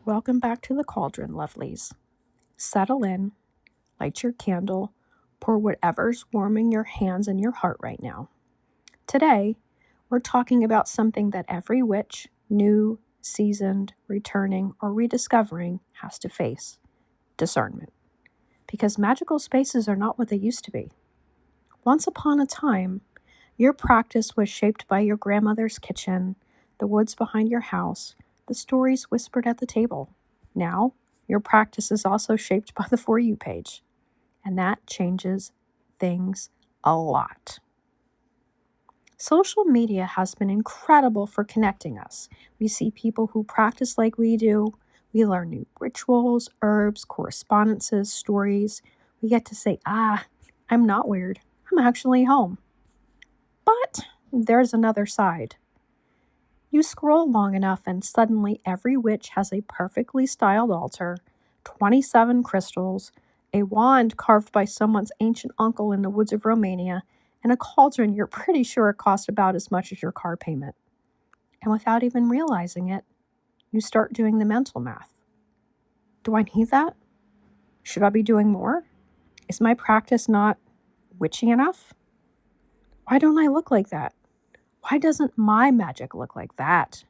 Welcome back to the cauldron, lovelies. Settle in, light your candle, pour whatever's warming your hands and your heart right now. Today, we're talking about something that every witch, new, seasoned, returning, or rediscovering, has to face: discernment. Because magical spaces are not what they used to be. Once upon a time, your practice was shaped by your grandmother's kitchen, the woods behind your house, the stories whispered at the table. Now, your practice is also shaped by the For You page, and that changes things a lot. Social media has been incredible for connecting us. We see people who practice like we do. We learn new rituals, herbs, correspondences, stories. We get to say, I'm not weird. I'm actually home. But there's another side. You scroll long enough and suddenly every witch has a perfectly styled altar, 27 crystals, a wand carved by someone's ancient uncle in the woods of Romania, and a cauldron you're pretty sure it cost about as much as your car payment. And without even realizing it, you start doing the mental math. Do I need that? Should I be doing more? Is my practice not witchy enough? Why don't I look like that? Why doesn't my magic look like that?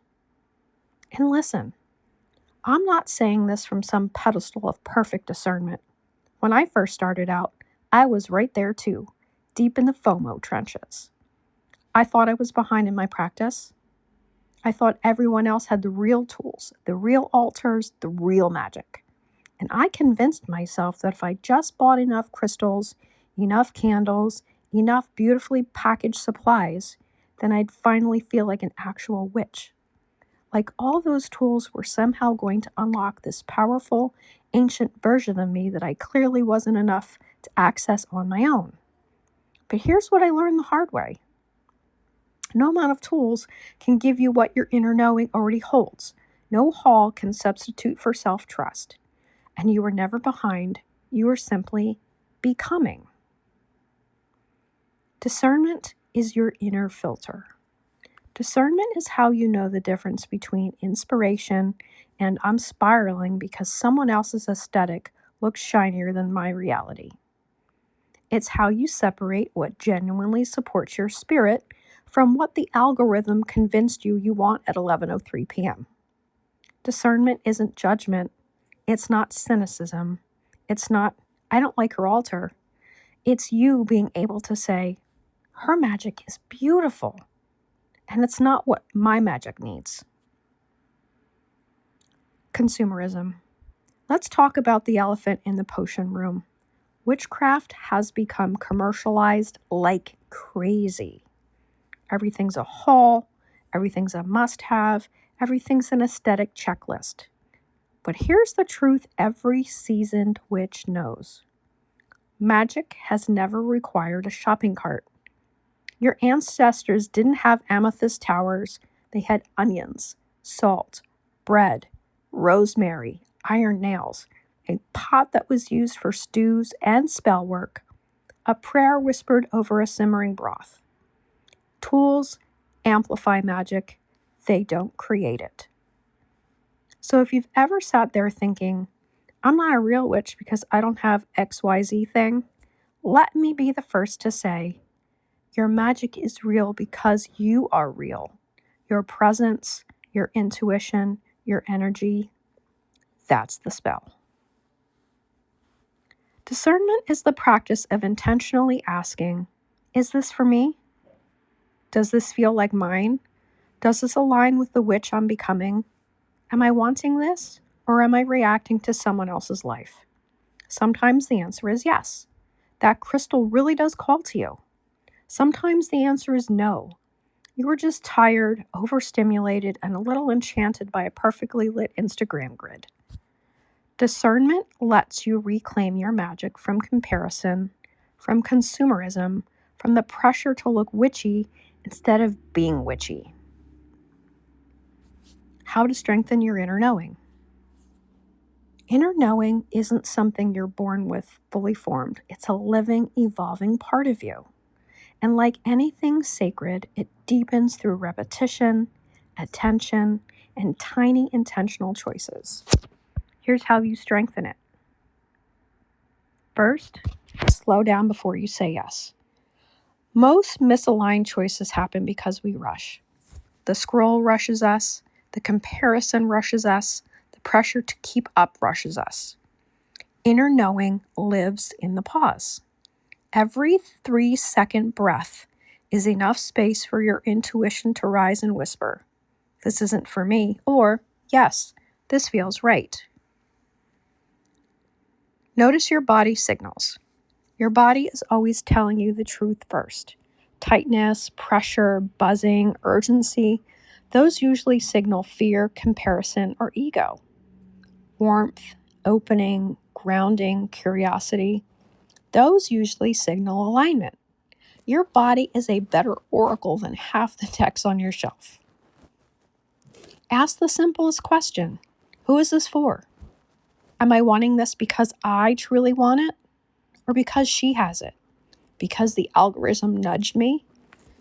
And listen, I'm not saying this from some pedestal of perfect discernment. When I first started out, I was right there too, deep in the FOMO trenches. I thought I was behind in my practice. I thought everyone else had the real tools, the real altars, the real magic. And I convinced myself that if I just bought enough crystals, enough candles, enough beautifully packaged supplies, then I'd finally feel like an actual witch. Like all those tools were somehow going to unlock this powerful, ancient version of me that I clearly wasn't enough to access on my own. But here's what I learned the hard way. No amount of tools can give you what your inner knowing already holds. No hall can substitute for self-trust. And you are never behind. You are simply becoming. Discernment is your inner filter. Discernment is how you know the difference between inspiration and I'm spiraling because someone else's aesthetic looks shinier than my reality. It's how you separate what genuinely supports your spirit from what the algorithm convinced you want at 11:03 p.m. Discernment isn't judgment. It's not cynicism. It's not, I don't like her altar. It's you being able to say, her magic is beautiful. And it's not what my magic needs. Consumerism. Let's talk about the elephant in the potion room. Witchcraft has become commercialized like crazy. Everything's a haul, everything's a must-have, everything's an aesthetic checklist. But here's the truth every seasoned witch knows. Magic has never required a shopping cart. Your ancestors didn't have amethyst towers. They had onions, salt, bread, rosemary, iron nails, a pot that was used for stews and spell work, a prayer whispered over a simmering broth. Tools amplify magic. They don't create it. So if you've ever sat there thinking, I'm not a real witch because I don't have XYZ thing, let me be the first to say, your magic is real because you are real. Your presence, your intuition, your energy, that's the spell. Discernment is the practice of intentionally asking, is this for me? Does this feel like mine? Does this align with the witch I'm becoming? Am I wanting this, or am I reacting to someone else's life? Sometimes the answer is yes. That crystal really does call to you. Sometimes the answer is no. You were just tired, overstimulated, and a little enchanted by a perfectly lit Instagram grid. Discernment lets you reclaim your magic from comparison, from consumerism, from the pressure to look witchy instead of being witchy. How to strengthen your inner knowing. Inner knowing isn't something you're born with fully formed. It's a living, evolving part of you. And like anything sacred, it deepens through repetition, attention, and tiny intentional choices. Here's how you strengthen it. First, slow down before you say yes. Most misaligned choices happen because we rush. The scroll rushes us, the comparison rushes us, the pressure to keep up rushes us. Inner knowing lives in the pause. Every 3-second breath is enough space for your intuition to rise and whisper, "This isn't for me," or, "Yes, this feels right." Notice your body signals. Your body is always telling you the truth first. Tightness, pressure, buzzing, urgency, those usually signal fear, comparison, or ego. Warmth, opening, grounding, curiosity, those usually signal alignment. Your body is a better oracle than half the texts on your shelf. Ask the simplest question. Who is this for? Am I wanting this because I truly want it? Or because she has it? Because the algorithm nudged me?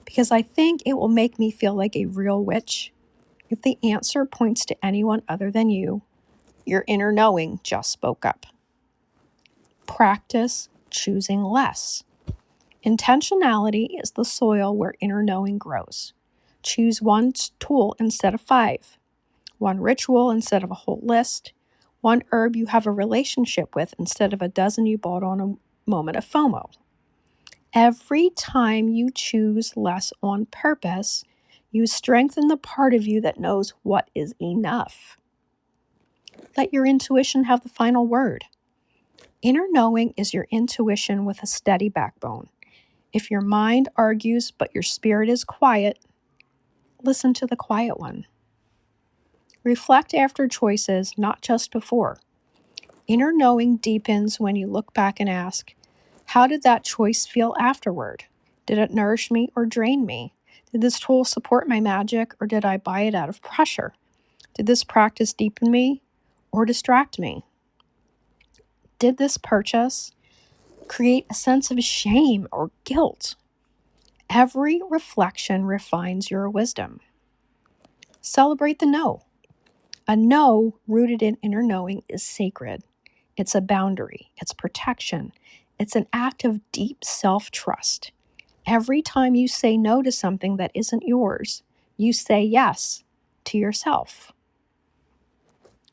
Because I think it will make me feel like a real witch? If the answer points to anyone other than you, your inner knowing just spoke up. Practice choosing less. Intentionality is the soil where inner knowing grows. Choose one tool instead of 5, one ritual instead of a whole list, one herb you have a relationship with instead of a dozen you bought on a moment of FOMO. Every time you choose less on purpose, you strengthen the part of you that knows what is enough. Let your intuition have the final word. Inner knowing is your intuition with a steady backbone. If your mind argues but your spirit is quiet, listen to the quiet one. Reflect after choices, not just before. Inner knowing deepens when you look back and ask, how did that choice feel afterward? Did it nourish me or drain me? Did this tool support my magic or did I buy it out of pressure? Did this practice deepen me or distract me? Did this purchase create a sense of shame or guilt? Every reflection refines your wisdom. Celebrate the no. A no rooted in inner knowing is sacred. It's a boundary. It's protection. It's an act of deep self-trust. Every time you say no to something that isn't yours, you say yes to yourself.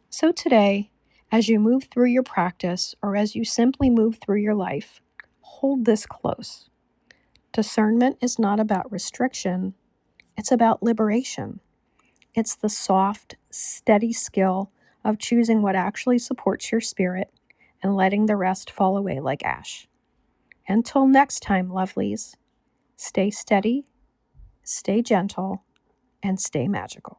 So today, as you move through your practice or as you simply move through your life, hold this close. Discernment is not about restriction. It's about liberation. It's the soft, steady skill of choosing what actually supports your spirit and letting the rest fall away like ash. Until next time, lovelies, stay steady, stay gentle, and stay magical.